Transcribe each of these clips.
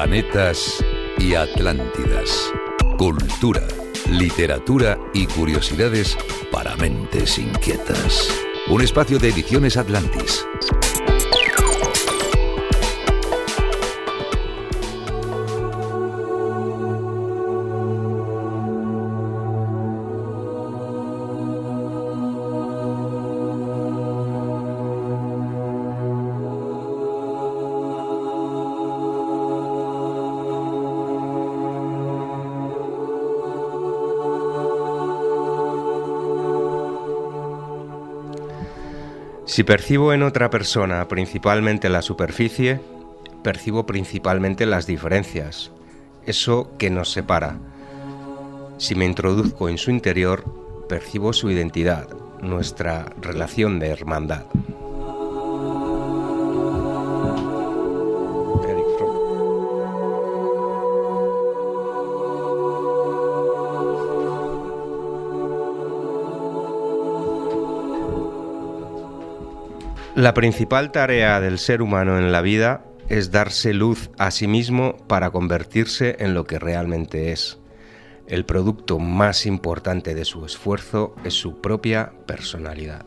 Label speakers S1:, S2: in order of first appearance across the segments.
S1: Planetas y Atlántidas. Cultura, literatura y curiosidades para mentes inquietas. Un espacio de Ediciones Atlantis.
S2: Si percibo en otra persona principalmente la superficie, percibo principalmente las diferencias, eso que nos separa. Si me introduzco en su interior, percibo su identidad, nuestra relación de hermandad. La principal tarea del ser humano en la vida es darse luz a sí mismo para convertirse en lo que realmente es. El producto más importante de su esfuerzo es su propia personalidad.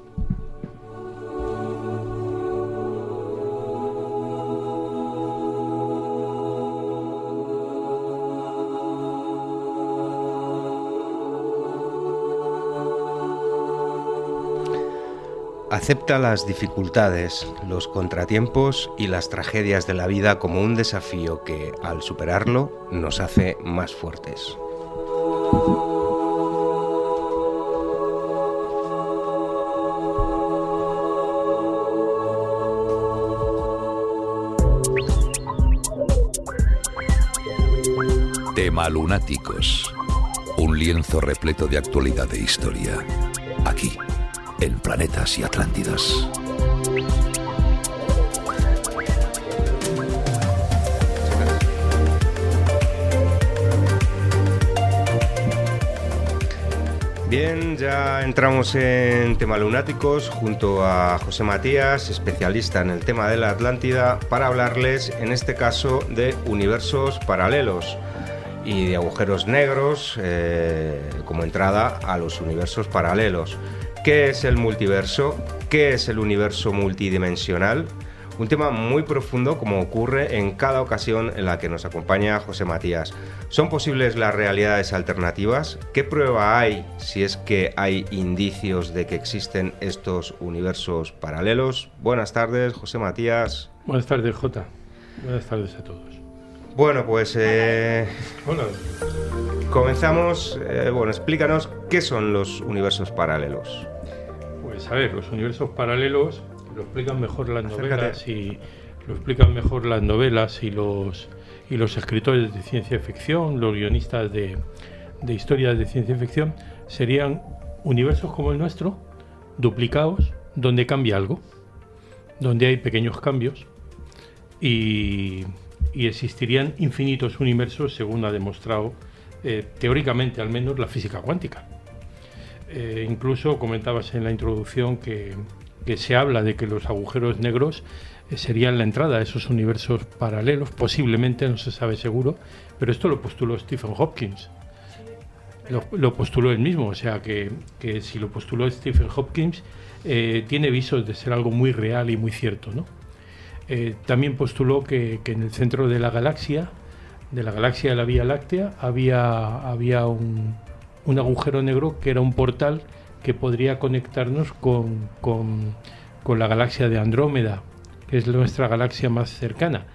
S2: Acepta las dificultades, los contratiempos y las tragedias de la vida como un desafío que, al superarlo, nos hace más fuertes.
S1: Tema Lunáticos. Un lienzo repleto de actualidad e historia. Aquí, en Planetas y Atlántidas.
S2: Bien, ya entramos en Tema Lunáticos junto a José Matías, especialista en el tema de la Atlántida, para hablarles, en este caso, de universos paralelos y de agujeros negros como entrada a los universos paralelos. ¿Qué es el multiverso? ¿Qué es el universo multidimensional? Un tema muy profundo, como ocurre en cada ocasión en la que nos acompaña José Matías. ¿Son posibles las realidades alternativas? ¿Qué prueba hay, si es que hay indicios de que existen estos universos paralelos? Buenas tardes, José Matías.
S3: Buenas tardes, Jota. Buenas tardes a todos.
S2: Bueno, pues
S3: Hola.
S2: Comenzamos. Explícanos qué son los universos paralelos.
S3: Pues a ver, los universos paralelos lo explican mejor las novelas y los escritores de ciencia ficción, los guionistas de historias de ciencia ficción. Serían universos como el nuestro, duplicados, donde cambia algo, donde hay pequeños cambios y existirían infinitos universos, según ha demostrado teóricamente al menos la física cuántica. Incluso comentabas en la introducción que se habla de que los agujeros negros serían la entrada a esos universos paralelos, posiblemente, no se sabe seguro, pero esto lo postuló Stephen Hawking. Lo postuló él mismo, o sea que si lo postuló Stephen Hawking, tiene visos de ser algo muy real y muy cierto, ¿no? También postuló que en el centro de la galaxia de la Vía Láctea, había un agujero negro que era un portal que podría conectarnos con la galaxia de Andrómeda, que es nuestra galaxia más cercana,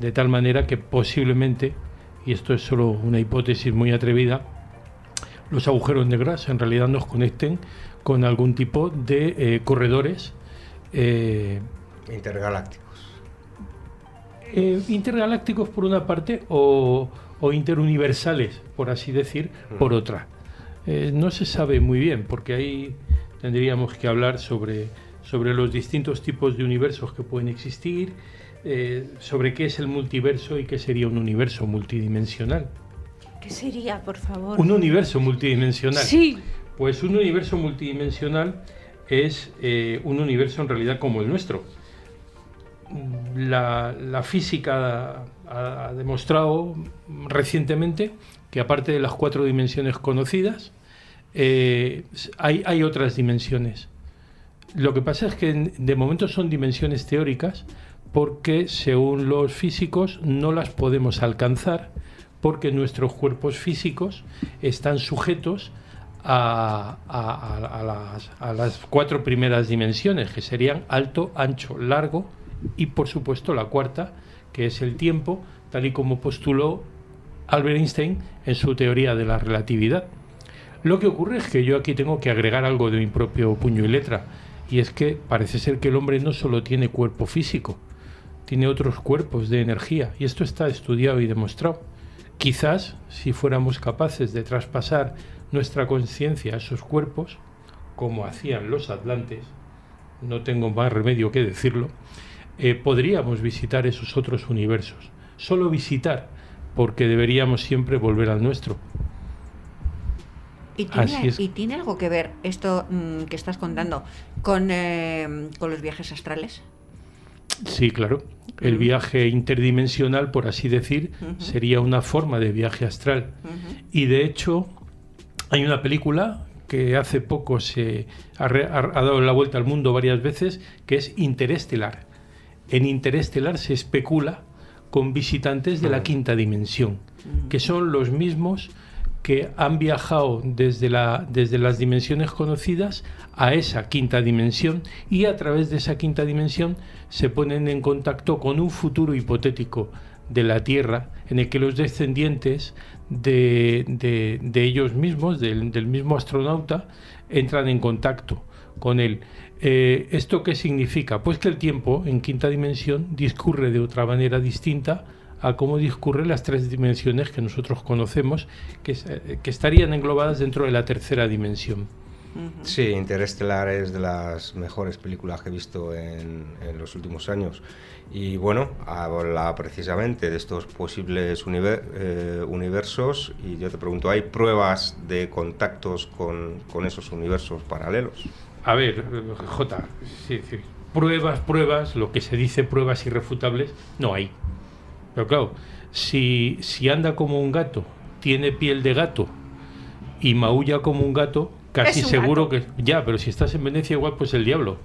S3: de tal manera que posiblemente, y esto es solo una hipótesis muy atrevida, los agujeros negros en realidad nos conecten con algún tipo de corredores
S2: intergalácticos.
S3: Intergalácticos por una parte o interuniversales, por así decir, por otra. No se sabe muy bien, porque ahí tendríamos que hablar sobre los distintos tipos de universos que pueden existir, sobre qué es el multiverso y qué sería un universo multidimensional.
S4: ¿Qué sería, por favor?
S3: Un universo multidimensional.
S4: Sí.
S3: Pues un universo multidimensional es un universo en realidad como el nuestro. La física ha demostrado recientemente que aparte de las 4 dimensiones conocidas, hay otras dimensiones. Lo que pasa es que de momento son dimensiones teóricas, porque según los físicos no las podemos alcanzar, porque nuestros cuerpos físicos están sujetos a las 4 primeras dimensiones, que serían alto, ancho, largo y por supuesto la cuarta, que es el tiempo, tal y como postuló Albert Einstein en su teoría de la relatividad. Lo que ocurre es que yo aquí tengo que agregar algo de mi propio puño y letra, y es que parece ser que el hombre no solo tiene cuerpo físico, tiene otros cuerpos de energía, y esto está estudiado y demostrado. Quizás, si fuéramos capaces de traspasar nuestra conciencia a esos cuerpos, como hacían los atlantes, no tengo más remedio que decirlo, podríamos visitar esos otros universos. Solo visitar, porque deberíamos siempre volver al nuestro.
S5: ¿Y tiene algo que ver esto que estás contando con los viajes astrales?
S3: Sí, claro. El viaje interdimensional, por así decir, sería una forma de viaje astral. Y de hecho, hay una película que hace poco ha dado la vuelta al mundo varias veces, que es Interestelar. En Interestelar se especula con visitantes de la quinta dimensión, que son los mismos que han viajado desde las dimensiones conocidas a esa quinta dimensión, y a través de esa quinta dimensión se ponen en contacto con un futuro hipotético de la Tierra, en el que los descendientes de ellos mismos, del mismo astronauta, entran en contacto con él. ¿Esto qué significa? Pues que el tiempo en quinta dimensión discurre de otra manera distinta a cómo discurren las 3 dimensiones que nosotros conocemos, que estarían englobadas dentro de la tercera dimensión.
S2: Sí, Interestelar es de las mejores películas que he visto en los últimos años. Y bueno, habla precisamente de estos posibles universos, y yo te pregunto, ¿hay pruebas de contactos con esos universos paralelos?
S3: A ver, Jota, sí, pruebas, lo que se dice pruebas irrefutables, no hay. Pero claro, si anda como un gato, tiene piel de gato y maulla como un gato, casi seguro gato. Que... Ya, pero si estás en Venecia igual pues el diablo.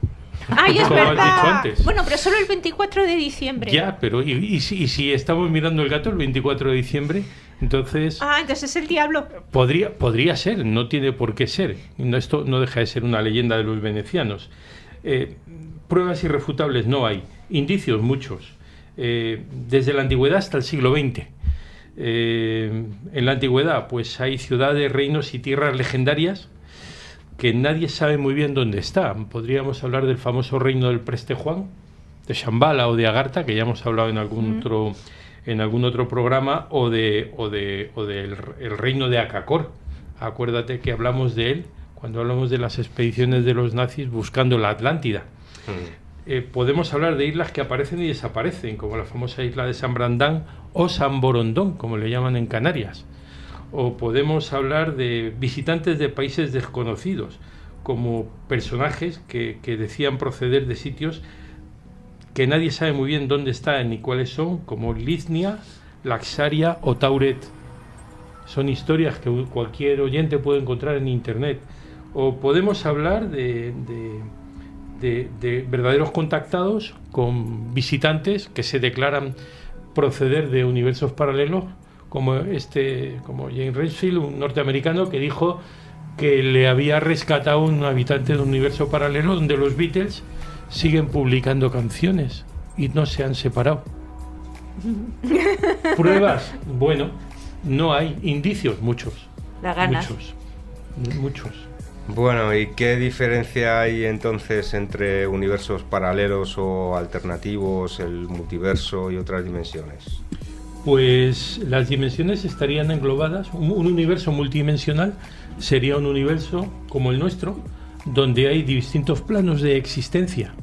S4: ¡Ay, es
S3: como
S4: verdad!
S3: has dicho antes.
S4: Bueno, pero solo el 24 de diciembre.
S3: Ya, pero y si estamos mirando el gato el 24 de diciembre, entonces...
S4: entonces es el diablo.
S3: Podría ser, no tiene por qué ser. Esto no deja de ser una leyenda de los venecianos. Pruebas irrefutables no hay, indicios muchos. Desde la antigüedad hasta el siglo XX. En la antigüedad pues hay ciudades, reinos y tierras legendarias que nadie sabe muy bien dónde están. Podríamos hablar del famoso reino del Preste Juan, de Shambhala o de Agartha, que ya hemos hablado en algún otro programa, o del el reino de Akakor. Acuérdate que hablamos de él cuando hablamos de las expediciones de los nazis buscando la Atlántida. Podemos hablar de islas que aparecen y desaparecen, como la famosa isla de San Brandán o San Borondón, como le llaman en Canarias. O podemos hablar de visitantes de países desconocidos, como personajes que decían proceder de sitios que nadie sabe muy bien dónde están ni cuáles son, como Liznia, Laxaria o Tauret. Son historias que cualquier oyente puede encontrar en internet. O podemos hablar de verdaderos contactados con visitantes que se declaran proceder de universos paralelos, como James Redfield, un norteamericano que dijo que le había rescatado un habitante de un universo paralelo donde los Beatles siguen publicando canciones y no se han separado. Pruebas, bueno, no hay. Indicios, muchos.
S5: Las ganas.
S3: Muchos.
S2: Bueno, ¿y qué diferencia hay entonces entre universos paralelos o alternativos, el multiverso y otras dimensiones?
S3: Pues las dimensiones estarían englobadas. Un universo multidimensional sería un universo como el nuestro, donde hay distintos planos de existencia.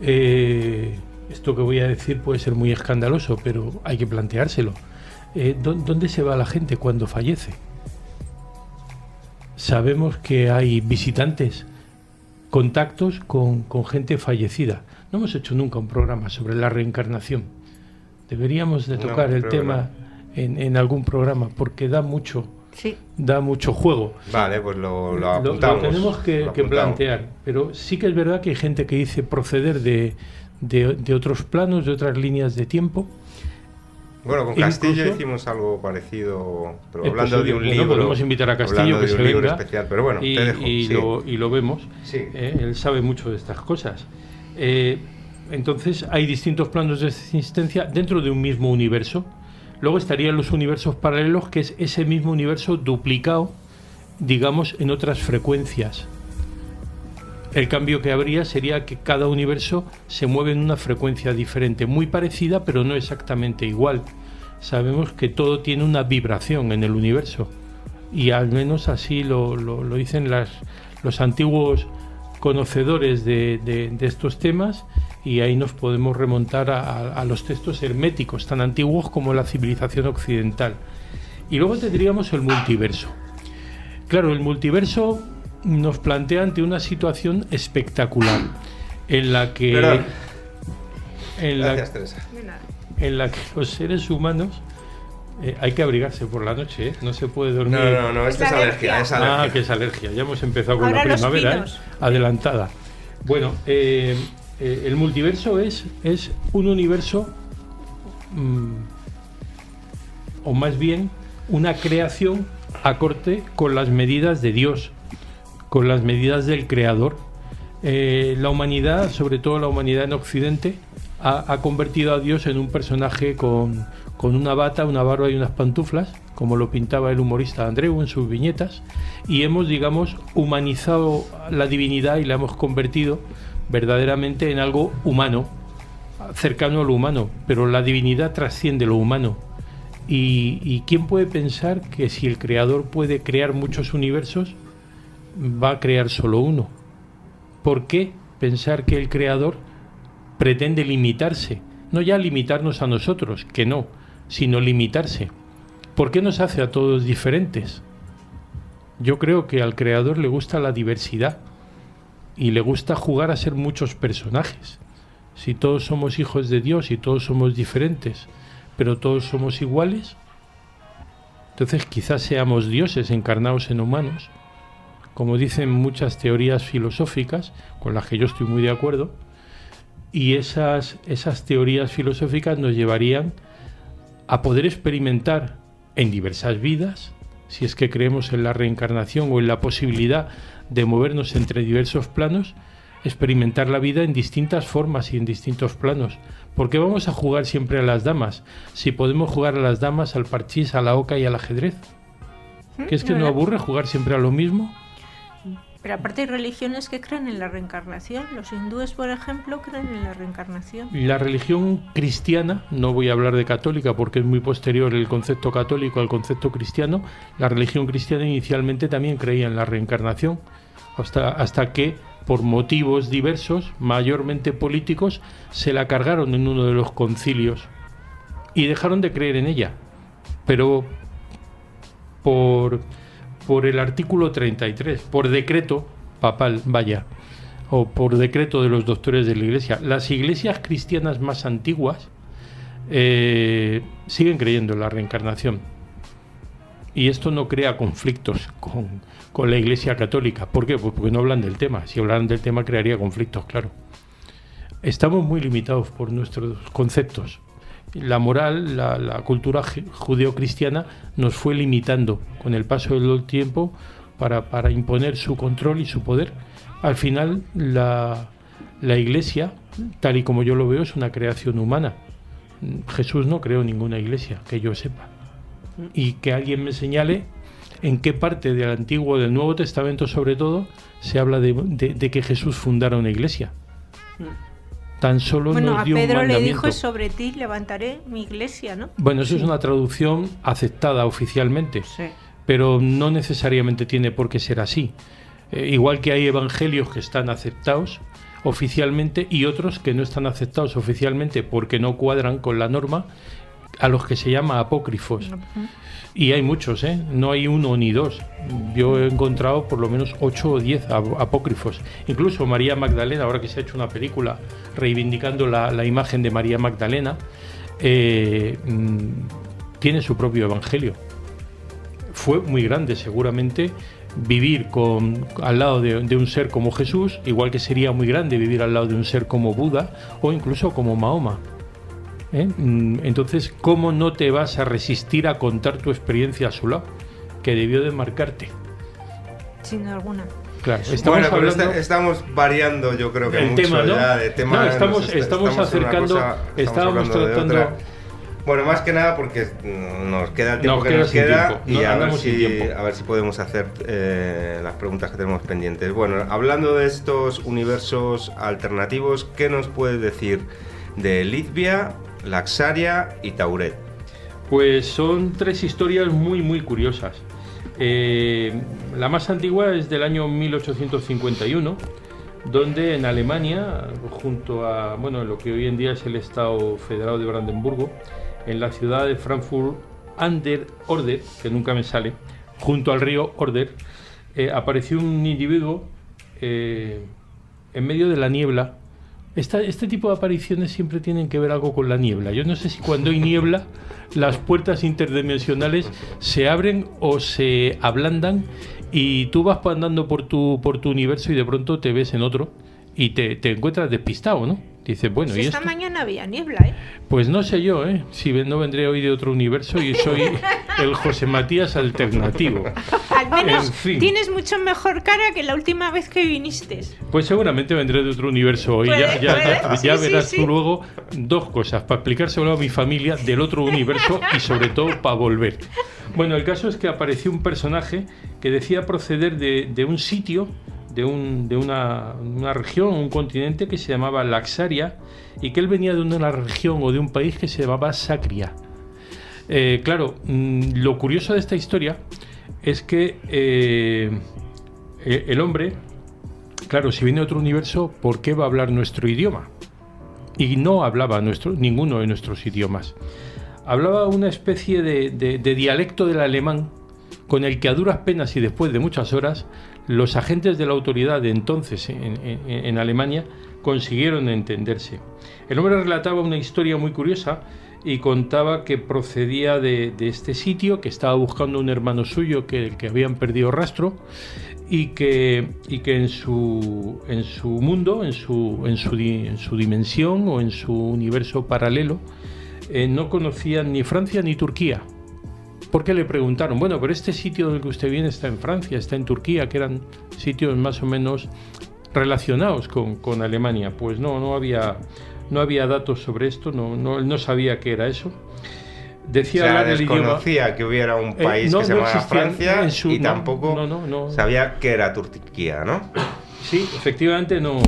S3: Esto que voy a decir puede ser muy escandaloso, pero hay que planteárselo. ¿Dónde se va la gente cuando fallece? Sabemos que hay visitantes contactos con gente fallecida. No hemos hecho nunca un programa sobre la reencarnación. Deberíamos de tocar el tema en algún programa, porque da mucho juego.
S2: Vale, pues lo apuntamos.
S3: Lo tenemos que plantear, pero sí que es verdad que hay gente que dice proceder de otros planos, de otras líneas de tiempo.
S2: Bueno, con Castillo hicimos algo parecido, pero hablando de un libro.
S3: Podemos invitar a Castillo que se venga
S2: especial, pero bueno,
S3: y,
S2: te dejo.
S3: y lo vemos.
S2: Sí.
S3: Él sabe mucho de estas cosas. Entonces hay distintos planos de existencia dentro de un mismo universo. Luego estarían los universos paralelos, que es ese mismo universo duplicado, digamos, en otras frecuencias. El cambio que habría sería que cada universo se mueve en una frecuencia diferente, muy parecida, pero no exactamente igual. Sabemos que todo tiene una vibración en el universo, y al menos así lo dicen los antiguos conocedores de estos temas, y ahí nos podemos remontar a los textos herméticos tan antiguos como la civilización occidental. Y luego tendríamos el multiverso. Claro, el multiverso nos plantea ante una situación espectacular en la que
S2: Gracias, Teresa.
S3: en la que los seres humanos hay que abrigarse por la noche, ¿eh? No se puede dormir.
S2: No, esto es alergia.
S3: Ah, que es alergia. Ya hemos empezado con
S4: Ahora
S3: la primavera,
S4: los
S3: adelantada. Bueno, el multiverso es un universo, o más bien una creación acorde con las medidas de Dios, con las medidas del Creador. La humanidad, sobre todo la humanidad en Occidente, ha convertido a Dios en un personaje con una bata, una barba y unas pantuflas, como lo pintaba el humorista Andreu en sus viñetas, y hemos, digamos, humanizado la divinidad y la hemos convertido verdaderamente en algo humano, cercano a lo humano, pero la divinidad trasciende lo humano. ¿Y quién puede pensar que si el Creador puede crear muchos universos, va a crear solo uno? ¿Por qué pensar que el Creador pretende limitarse? No ya limitarnos a nosotros, que no, sino limitarse. ¿Por qué nos hace a todos diferentes? Yo creo que al Creador le gusta la diversidad y le gusta jugar a ser muchos personajes. Si todos somos hijos de Dios y todos somos diferentes, pero todos somos iguales, entonces quizás seamos dioses encarnados en humanos, como dicen muchas teorías filosóficas, con las que yo estoy muy de acuerdo, y esas teorías filosóficas nos llevarían a poder experimentar en diversas vidas, si es que creemos en la reencarnación o en la posibilidad de movernos entre diversos planos, experimentar la vida en distintas formas y en distintos planos. ¿Por qué vamos a jugar siempre a las damas si podemos jugar a las damas, al parchís, a la oca y al ajedrez? ¿Que es que no aburre jugar siempre a lo mismo?
S4: Pero aparte hay religiones que creen en la reencarnación. Los hindúes, por ejemplo, creen en la reencarnación.
S3: La religión cristiana, no voy a hablar de católica porque es muy posterior el concepto católico al concepto cristiano, la religión cristiana inicialmente también creía en la reencarnación, hasta que por motivos diversos, mayormente políticos, se la cargaron en uno de los concilios y dejaron de creer en ella. Pero por el artículo 33, por decreto papal, o por decreto de los doctores de la Iglesia. Las iglesias cristianas más antiguas siguen creyendo en la reencarnación. Y esto no crea conflictos con la Iglesia católica. ¿Por qué? Pues porque no hablan del tema. Si hablaran del tema crearía conflictos, claro. Estamos muy limitados por nuestros conceptos. La moral, la cultura judeocristiana nos fue limitando con el paso del tiempo para imponer su control y su poder. Al final, la iglesia, tal y como yo lo veo, es una creación humana. Jesús no creó ninguna iglesia, que yo sepa. Y que alguien me señale en qué parte del Antiguo, del Nuevo Testamento sobre todo, se habla de que Jesús fundara una iglesia. Tan solo nos dio
S4: a Pedro
S3: un
S4: le
S3: mandamiento.
S4: dijo: sobre ti levantaré mi iglesia, ¿no?
S3: Bueno, eso es una traducción aceptada oficialmente,
S5: Sí.
S3: pero no necesariamente tiene por qué ser así. Igual que hay evangelios que están aceptados oficialmente y otros que no están aceptados oficialmente porque no cuadran con la norma, a los que se llama apócrifos. Y hay muchos, no hay uno ni dos. Yo he encontrado por lo menos 8 o 10 apócrifos. Incluso María Magdalena, ahora que se ha hecho una película reivindicando la imagen de María Magdalena, tiene su propio evangelio. Fue muy grande, seguramente, vivir al lado de un ser como Jesús, igual que sería muy grande vivir al lado de un ser como Buda o incluso como Mahoma. Entonces, ¿cómo no te vas a resistir a contar tu experiencia a su lado? Que debió de marcarte.
S4: Sin duda alguna.
S3: Claro,
S2: estamos variando, yo creo que
S3: el
S2: mucho
S3: tema, ¿no?
S2: ya de tema.
S3: No, estamos acercando, estábamos tratando.
S2: Bueno, más que nada porque nos queda el tiempo que nos queda y a ver si podemos hacer las preguntas que tenemos pendientes. Bueno, hablando de estos universos alternativos, ¿qué nos puedes decir de Lithbia, Laxaria y Tauret?
S3: Pues son 3 historias muy muy curiosas. La más antigua es del año 1851, donde en Alemania, junto a lo que hoy en día es el Estado Federado de Brandenburgo, en la ciudad de Frankfurt an der Oder, que nunca me sale, junto al río Oder, apareció un individuo en medio de la niebla. Este tipo de apariciones siempre tienen que ver algo con la niebla. Yo no sé si cuando hay niebla las puertas interdimensionales se abren o se ablandan y tú vas andando por tu universo y de pronto te ves en otro y te encuentras despistado, ¿no? Dices, bueno,
S4: pues
S3: ¿y
S4: esta
S3: esto?
S4: mañana había niebla,
S3: Pues no sé yo, si no vendré hoy de otro universo y soy el José Matías alternativo.
S4: Al menos
S3: en fin.
S4: Tienes mucho mejor cara que la última vez que viniste.
S3: Pues seguramente vendré de otro universo hoy. Ya verás
S4: sí.
S3: Tú luego 2 cosas, para explicárselo a mi familia del otro universo y sobre todo para volver. Bueno, el caso es que apareció un personaje que decía proceder de un sitio, de una región, un continente que se llamaba Laxaria, y que él venía de una región o de un país que se llamaba Sacria. Claro, lo curioso de esta historia es que el hombre, claro, si viene de otro universo, ¿por qué va a hablar nuestro idioma? Y no hablaba ninguno de nuestros idiomas. Hablaba una especie de dialecto del alemán, con el que a duras penas y después de muchas horas los agentes de la autoridad de entonces en Alemania consiguieron entenderse. El hombre relataba una historia muy curiosa y contaba que procedía de este sitio, que estaba buscando un hermano suyo que habían perdido rastro y que en su mundo, en su dimensión o en su universo paralelo, no conocían ni Francia ni Turquía. Porque le preguntaron, bueno, pero este sitio del que usted viene está en Francia, está en Turquía, que eran sitios más o menos relacionados con Alemania. Pues no había datos sobre esto, no sabía qué era eso. Decía,
S2: o sea,
S3: hablar el idioma.
S2: Desconocía que hubiera un país que se llamaba Francia y tampoco
S3: no
S2: sabía que era Turquía, ¿no?
S3: Sí, efectivamente no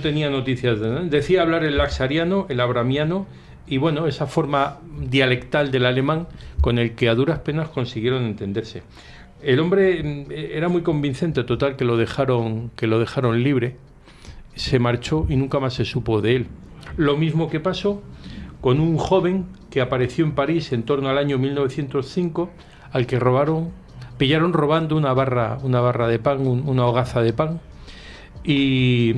S3: tenía noticias de nada. Decía hablar el laxariano, el abramiano y bueno, esa forma dialectal del alemán con el que a duras penas consiguieron entenderse. El hombre era muy convincente, total, que lo dejaron libre, se marchó y nunca más se supo de él. Lo mismo que pasó con un joven que apareció en París en torno al año 1905, al que pillaron robando una barra de pan, una hogaza de pan, y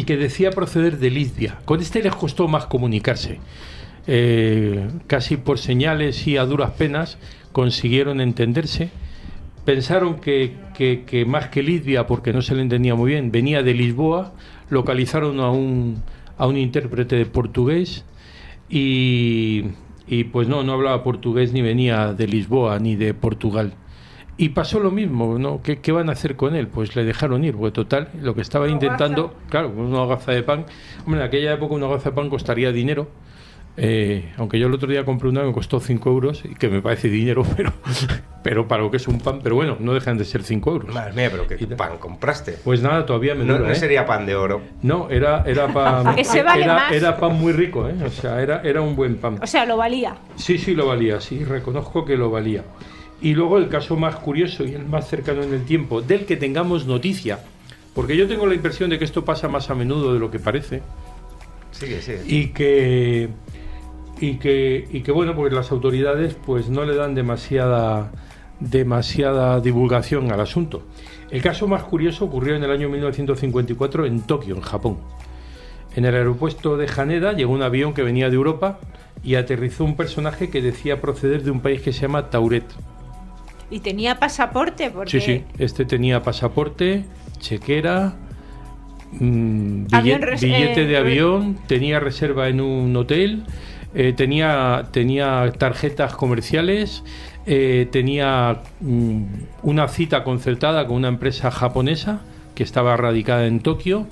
S3: que decía proceder de Lithbia. Con este les costó más comunicarse. Casi por señales y a duras penas consiguieron entenderse. Pensaron que más que Lithbia, porque no se le entendía muy bien, venía de Lisboa. Localizaron a un intérprete de portugués y pues no hablaba portugués ni venía de Lisboa ni de Portugal. Y pasó lo mismo, ¿no? ¿Qué van a hacer con él? Pues le dejaron ir, porque total, lo que estaba intentando, claro, una hogaza de pan. Hombre, en aquella época una hogaza de pan costaría dinero, aunque yo el otro día compré una que me costó 5 euros, y que me parece dinero, pero para lo que es un pan, pero bueno, no dejan de ser 5 euros.
S2: Madre mía, pero ¿qué pan compraste?
S3: Pues nada, todavía me dura,
S2: no sería pan de oro.
S3: No, era pan.
S4: Ese vale más.
S3: Era pan muy rico, o sea, era un buen pan.
S4: O sea, lo valía.
S3: Sí, lo valía, sí, reconozco que lo valía. Y luego el caso más curioso y el más cercano en el tiempo, del que tengamos noticia, porque yo tengo la impresión de que esto pasa más a menudo de lo que parece.
S2: Sigue.
S3: Y que y que bueno, pues las autoridades pues no le dan demasiada divulgación al asunto. El caso más curioso ocurrió en el año 1954 en Tokio, en Japón. En el aeropuerto de Haneda llegó un avión que venía de Europa y aterrizó un personaje que decía proceder de un país que se llama Tauret.
S4: Y tenía pasaporte, porque...
S3: Sí, este tenía pasaporte, chequera, billete de avión, tenía reserva en un hotel, tenía tarjetas comerciales, tenía una cita concertada con una empresa japonesa que estaba radicada en Tokio,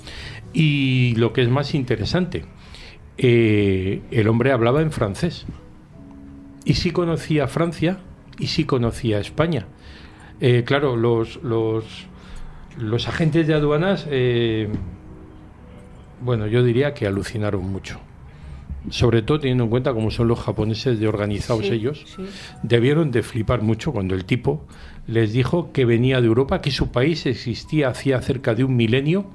S3: y lo que es más interesante, el hombre hablaba en francés y sí conocía Francia y sí conocía España. Claro, los agentes de aduanas, bueno, yo diría que alucinaron mucho. Sobre todo teniendo en cuenta cómo son los japoneses de organizados ellos, debieron de flipar mucho cuando el tipo les dijo que venía de Europa, que su país existía hacía cerca de un milenio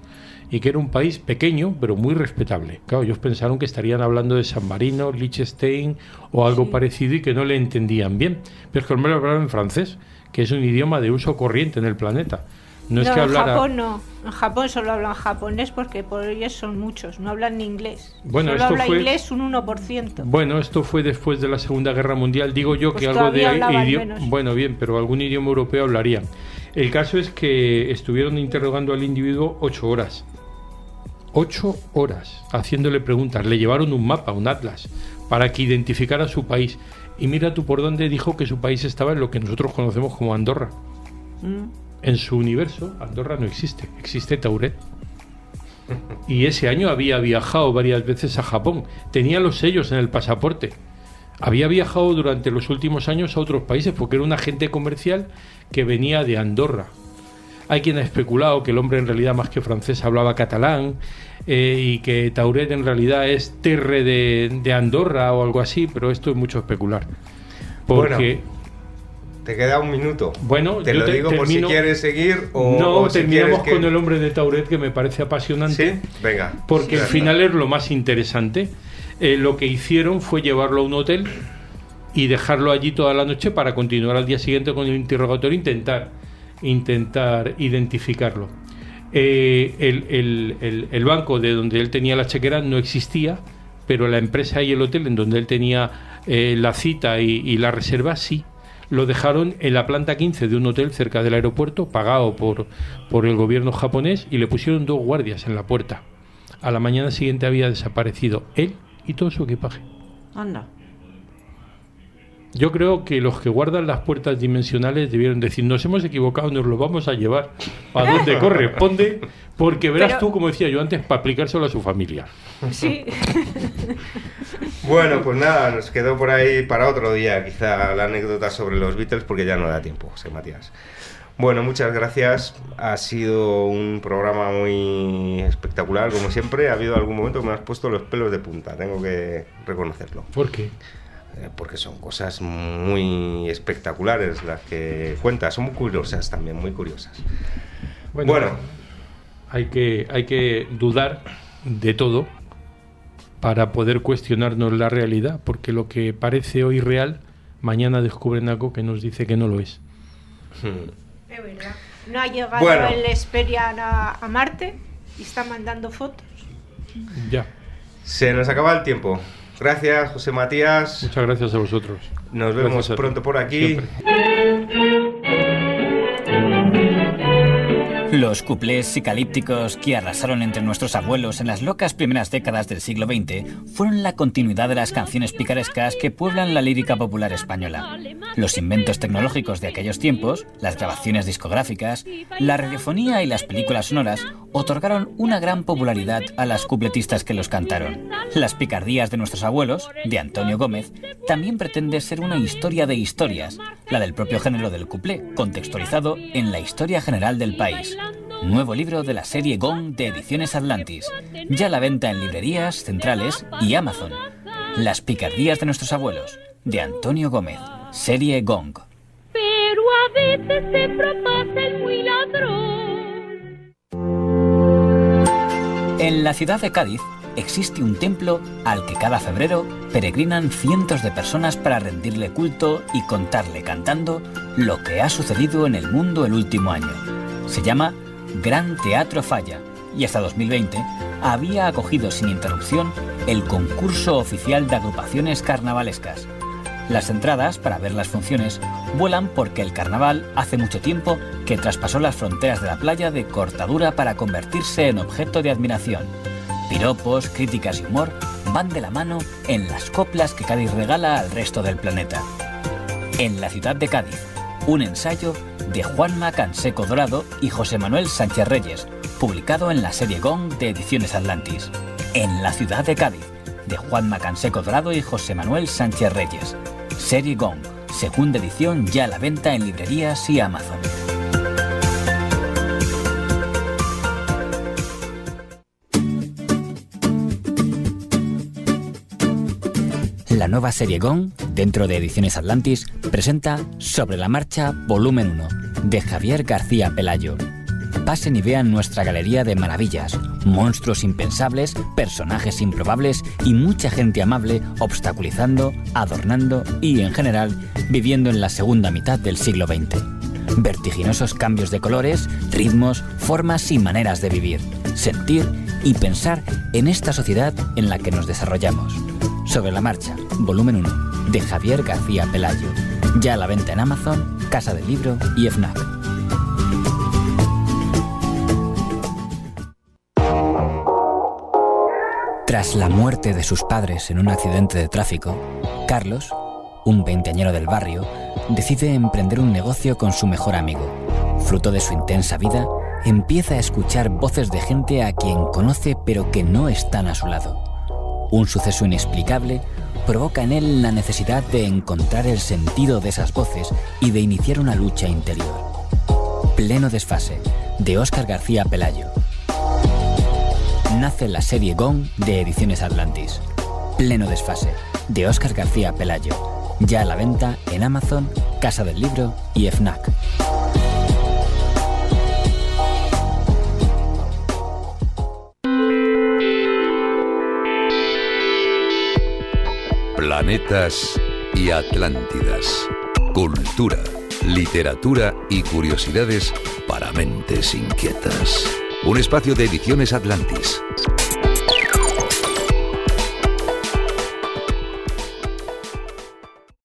S3: y que era un país pequeño pero muy respetable. Claro, ellos pensaron que estarían hablando de San Marino, Liechtenstein o algo parecido y que no le entendían bien. Pero es que el hombre hablaba en francés, que es un idioma de uso corriente en el planeta. No es que hablara...
S4: En Japón no. En Japón solo hablan japonés porque por ellos son muchos. No hablan ni inglés.
S3: Bueno,
S4: solo habla inglés un 1%.
S3: Bueno, esto fue después de la Segunda Guerra Mundial. Digo yo
S4: pues
S3: que algo de
S4: idioma...
S3: Bueno, bien, pero algún idioma europeo hablarían. El caso es que estuvieron interrogando al individuo 8 horas. 8 horas haciéndole preguntas. Le llevaron un mapa, un atlas, para que identificara su país. Y mira tú por dónde dijo que su país estaba en lo que nosotros conocemos como Andorra. En su universo, Andorra no existe, existe Tauret. Y ese año había viajado varias veces a Japón, tenía los sellos en el pasaporte. Había viajado durante los últimos años a otros países porque era un agente comercial que venía de Andorra. Hay quien ha especulado que el hombre en realidad más que francés hablaba catalán, y que Tauret en realidad es terre de Andorra o algo así, pero esto es mucho especular. Porque...
S2: Bueno. Te queda un minuto.
S3: Bueno,
S2: te lo digo por si quieres seguir o si
S3: terminamos con el hombre de Tauret, que me parece apasionante.
S2: Sí, venga.
S3: Porque al final es lo más interesante. Lo que hicieron fue llevarlo a un hotel y dejarlo allí toda la noche para continuar al día siguiente con el interrogatorio, intentar identificarlo. El banco de donde él tenía la chequera no existía, pero la empresa y el hotel en donde él tenía la cita y la reserva sí. Lo dejaron en la planta 15 de un hotel cerca del aeropuerto, pagado por el gobierno japonés, y le pusieron 2 guardias en la puerta. A la mañana siguiente había desaparecido él y todo su equipaje.
S5: Anda.
S3: Yo creo que los que guardan las puertas dimensionales debieron decir: nos hemos equivocado, nos lo vamos a llevar a donde corresponde, porque verás tú, como decía yo antes, para aplicárselo a su familia.
S4: Sí.
S2: Bueno, pues nada, nos quedó por ahí para otro día quizá la anécdota sobre los Beatles, porque ya no da tiempo, José Matías. Bueno, muchas gracias. Ha sido un programa muy espectacular, como siempre. Ha habido algún momento que me has puesto los pelos de punta, tengo que reconocerlo.
S3: ¿Por qué?
S2: Porque son cosas muy espectaculares las que cuentas, son muy curiosas también, muy curiosas. Bueno.
S3: Hay que dudar de todo para poder cuestionarnos la realidad, porque lo que parece hoy real, mañana descubren algo que nos dice que no lo es.
S4: Es verdad. No ha llegado el Hesperian a Marte y está mandando fotos.
S3: Ya.
S2: Se nos acaba el tiempo. Gracias, José Matías.
S3: Muchas gracias a vosotros.
S2: Nos vemos pronto por aquí.
S3: Siempre.
S6: Los cuplés psicalípticos que arrasaron entre nuestros abuelos en las locas primeras décadas del siglo XX fueron la continuidad de las canciones picarescas que pueblan la lírica popular española. Los inventos tecnológicos de aquellos tiempos, las grabaciones discográficas, la radiofonía y las películas sonoras otorgaron una gran popularidad a las cupletistas que los cantaron. Las picardías de nuestros abuelos, de Antonio Gómez, también pretende ser una historia de historias, la del propio género del cuplé, contextualizado en la historia general del país. Nuevo libro de la serie Gong de Ediciones Atlantis, ya a la venta en librerías, centrales y Amazon. Las picardías de nuestros abuelos, de Antonio Gómez, serie Gong.
S7: Pero a veces se propasa el muy ladrón.
S6: En la ciudad de Cádiz, existe un templo al que cada febrero peregrinan cientos de personas para rendirle culto y contarle cantando lo que ha sucedido en el mundo el último año. Se llama Gran Teatro Falla y hasta 2020 había acogido sin interrupción el concurso oficial de agrupaciones carnavalescas. Las entradas para ver las funciones vuelan porque el carnaval hace mucho tiempo que traspasó las fronteras de la playa de Cortadura para convertirse en objeto de admiración. Piropos, críticas y humor van de la mano en las coplas que Cádiz regala al resto del planeta. En la ciudad de Cádiz, un ensayo de Juanma Canseco Dorado y José Manuel Sánchez Reyes, publicado en la serie Gong de Ediciones Atlantis. En la ciudad de Cádiz, de Juanma Canseco Dorado y José Manuel Sánchez Reyes. Serie Gong, segunda edición ya a la venta en librerías y Amazon. La nueva serie Gong, dentro de Ediciones Atlantis, presenta Sobre la Marcha, volumen 1, de Javier García Pelayo. Pasen y vean nuestra galería de maravillas, monstruos impensables, personajes improbables y mucha gente amable obstaculizando, adornando y, en general, viviendo en la segunda mitad del siglo XX. Vertiginosos cambios de colores, ritmos, formas y maneras de vivir, sentir y pensar en esta sociedad en la que nos desarrollamos. Sobre la Marcha, volumen 1, de Javier García Pelayo. Ya a la venta en Amazon, Casa del Libro y FNAC. Tras la muerte de sus padres en un accidente de tráfico, Carlos, un veinteañero del barrio, decide emprender un negocio con su mejor amigo. Fruto de su intensa vida, empieza a escuchar voces de gente a quien conoce pero que no están a su lado. Un suceso inexplicable provoca en él la necesidad de encontrar el sentido de esas voces y de iniciar una lucha interior. Pleno desfase, de Óscar García Pelayo. Nace la serie Gong de Ediciones Atlantis. Pleno desfase, de Óscar García Pelayo. Ya a la venta en Amazon, Casa del Libro y FNAC.
S1: Planetas y Atlántidas. Cultura, literatura y curiosidades para mentes inquietas. Un espacio de Ediciones Atlantis.